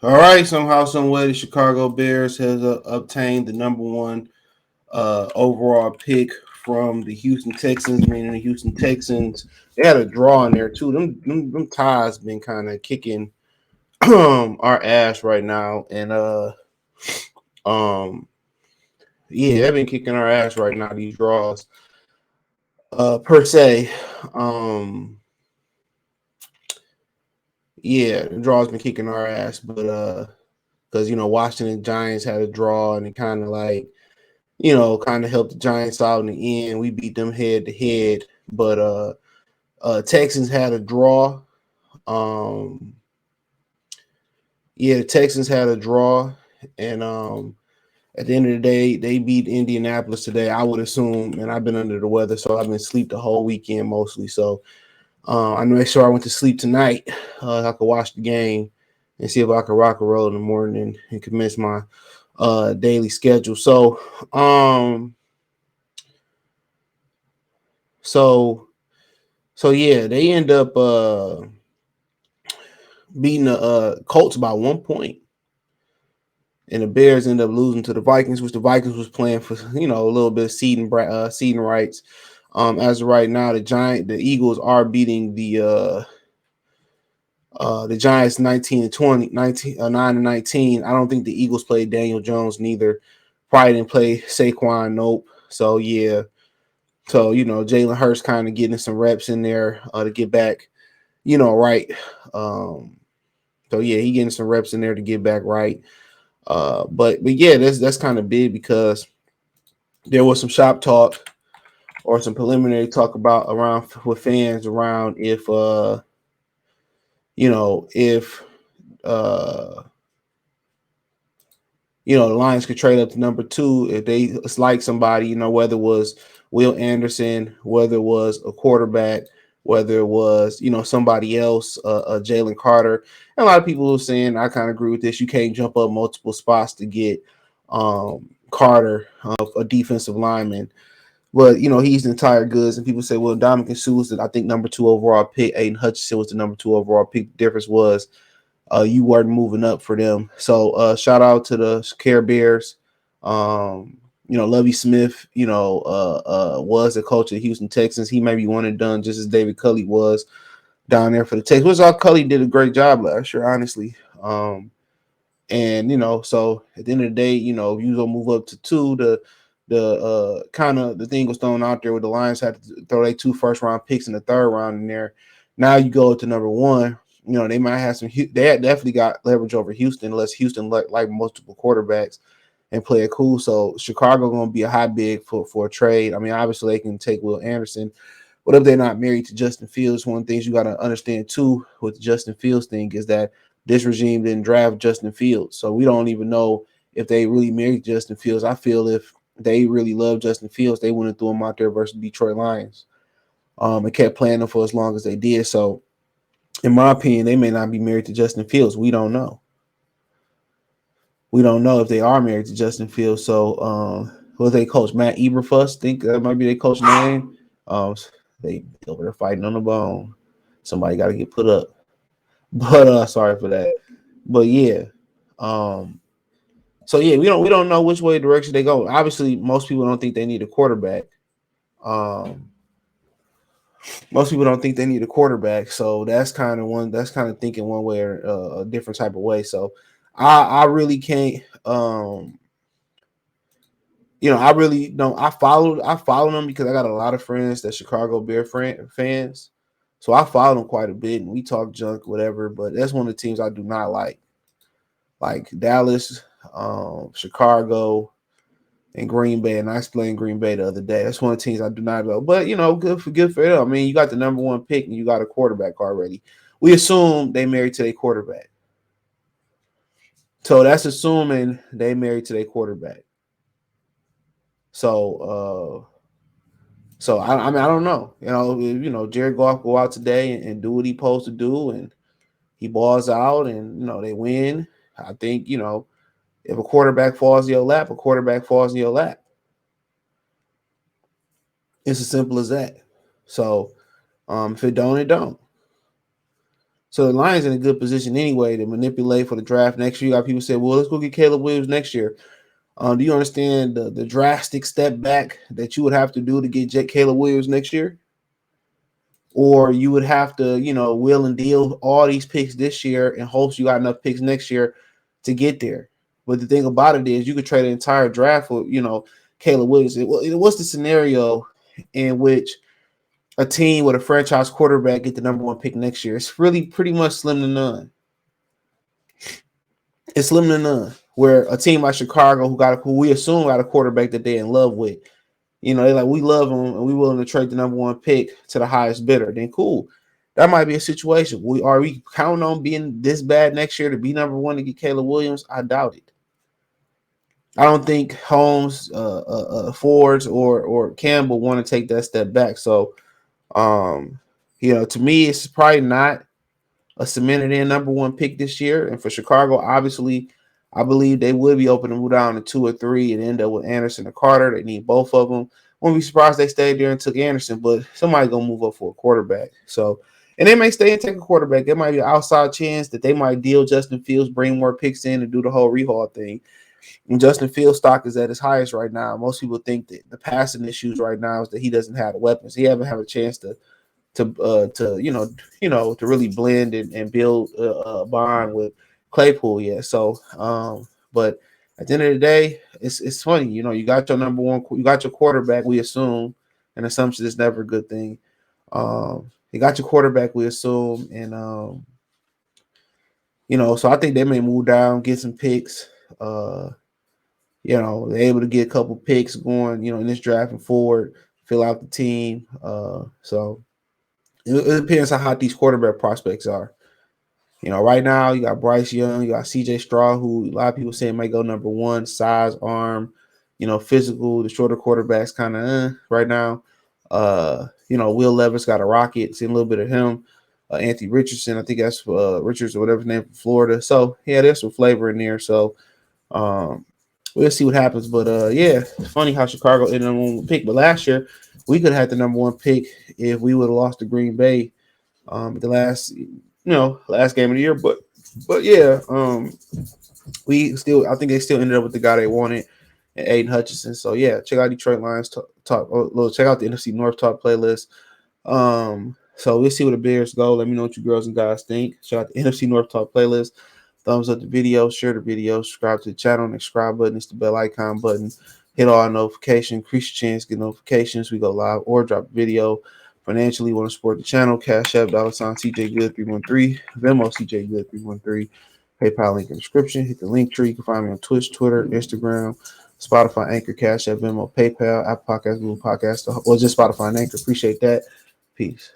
All right, somehow, some way, the Chicago Bears has obtained the number one overall pick from the Houston Texans. Meaning the Houston Texans, they had a draw in there too. Them ties been kind of kicking our ass right now, and um, yeah, they've been kicking our ass right now. These draws, per se, um, yeah, the draws been kicking our ass, but because Washington Giants had a draw and it kind of like kind of helped the Giants out in the end. We beat them head to head, but Texans had a draw. Um, yeah, the Texans had a draw, and at the end of the day, they beat Indianapolis today. I would assume, and I've been under the weather, so I've been asleep the whole weekend mostly. So I make sure I went to sleep tonight. I could watch the game and see if I could rock and roll in the morning and commence my daily schedule. Um, so so yeah, they end up beating the Colts by 1 point, and the Bears end up losing to the Vikings, which the Vikings was playing for a little bit of seeding rights. As of right now, the Eagles are beating the Giants 9-19. I don't think the Eagles played Daniel Jones neither. Probably didn't play Saquon. Nope. So yeah. So Jalen Hurts kind of getting some reps in there to get back, right. Um, so yeah, he getting some reps in there to get back right. But yeah, that's kind of big because there was some shop talk or some preliminary talk about around with fans around if uh the Lions could trade up to number two if they like somebody, whether it was Will Anderson, whether it was a quarterback, whether it was, somebody else, Jalen Carter. And a lot of people were saying, I kind of agree with this, you can't jump up multiple spots to get Carter, a defensive lineman. But, he's the entire goods. And people say, well, Dominican Sue was, I think, number two overall pick. Aiden Hutchinson was the number two overall pick. The difference was you weren't moving up for them. So shout out to the Care Bears. Lovey Smith, was the coach of the Houston Texans. He may be one and done, just as David Culley was down there for the Texans. Which all Culley did a great job last year, honestly. And so at the end of the day, if you don't move up to two, the kind of the thing was thrown out there where the Lions had to throw their 2 first-round picks in the third round in there. Now you go to number one. They might have some. They had definitely got leverage over Houston, unless Houston like multiple quarterbacks and play it cool. So Chicago going to be a high bid for a trade. I mean, obviously they can take Will Anderson, but if they're not married to Justin Fields, one of the things you got to understand too with the Justin Fields thing is that this regime didn't draft Justin Fields, so we don't even know if they really married Justin Fields. I feel if they really love Justin Fields, they wouldn't throw him out there versus Detroit Lions, and kept playing him for as long as they did. So in my opinion, they may not be married to Justin Fields. We don't know. We don't know if they are married to Justin Fields. So, who they coach? Matt Eberflus, think that might be their coach name. They over there fighting on the bone. Somebody got to get put up. But sorry for that. But yeah, um, so yeah, we don't know which way direction they go. Obviously, most people don't think they need a quarterback. Um, Most people don't think they need a quarterback, so that's kind of one. That's kind of thinking one way or a different type of way. So I really can't. I really don't. I followed them because I got a lot of friends that Chicago fans. So I follow them quite a bit, and we talk junk, whatever. But that's one of the teams I do not like Dallas, Chicago, and Green Bay. And I explained Green Bay the other day. That's one of the teams I do not know. But good for them. I mean, you got the number one pick, and you got a quarterback already. We assume they married to their quarterback, so that's assuming they married to their quarterback. So I mean I don't know. Jared Goff go out today and do what he supposed to do, and he balls out, and they win. I think if a quarterback falls in your lap, a quarterback falls in your lap. It's as simple as that. So if it don't, it don't. So the Lions in a good position anyway to manipulate for the draft next year. You got people say, well, let's go get Caleb Williams next year. Do you understand the drastic step back that you would have to do to get Caleb Williams next year? Or you would have to, will and deal all these picks this year in hopes you got enough picks next year to get there. But the thing about it is you could trade an entire draft for, Caleb Williams. What's the scenario in which a team with a franchise quarterback get the number one pick next year? It's really pretty much slim to none. It's slim to none. Where a team like Chicago, who we assume got a quarterback that they're in love with, they're like, we love him and we willing to trade the number one pick to the highest bidder. Then cool, that might be a situation. Are we counting on being this bad next year to be number one to get Caleb Williams? I doubt it. I don't think Holmes, Fords, or Campbell want to take that step back. So, to me, it's probably not a cemented in number one pick this year. And for Chicago, obviously, I believe they would be open to move down to 2 or 3 and end up with Anderson or Carter. They need both of them. Won't be surprised they stayed there and took Anderson, but somebody's gonna move up for a quarterback. So, and they may stay and take a quarterback. There might be an outside chance that they might deal Justin Fields, bring more picks in, and do the whole rehaul thing. And Justin Fields' stock is at its highest right now. Most people think that the passing issues right now is that he doesn't have the weapons. He haven't had a chance to really blend and build a bond with Claypool yet. So, but at the end of the day, it's funny. You got your number one, you got your quarterback. We assume, and assumption is never a good thing. You got your quarterback. We assume, and so I think they may move down, get some picks. They're able to get a couple picks going. In this draft and forward, fill out the team. So. It depends on how hot these quarterback prospects are. Right now you got Bryce Young, you got CJ Stroud, who a lot of people say might go number one, size, arm, physical. The shorter quarterbacks kind of right now. Will Levis got a rocket, seen a little bit of him. Anthony Richardson, I think that's Richards or whatever his name from Florida. So yeah, there's some flavor in there. So we'll see what happens. But it's funny how Chicago ended up on pick. But last year we could have had the number one pick if we would have lost to Green Bay the last game of the year. But yeah, I think they still ended up with the guy they wanted, and Aiden Hutchinson. So yeah, check out Detroit Lions talk. Check out the NFC North talk playlist. So we'll see where the Bears go. Let me know what you girls and guys think. Check out the NFC North talk playlist. Thumbs up the video, share the video, subscribe to the channel. The subscribe button is the bell icon button. Hit all notifications, increase your chance to get notifications. We go live or drop a video. Financially, want to support the channel, Cash App, $sign CJ Good 313, Venmo CJ Good 313, PayPal link in the description. Hit the link tree. You can find me on Twitch, Twitter, Instagram, Spotify, Anchor, Cash App, Venmo, PayPal, Apple Podcasts, Google Podcasts, or just Spotify and Anchor. Appreciate that. Peace.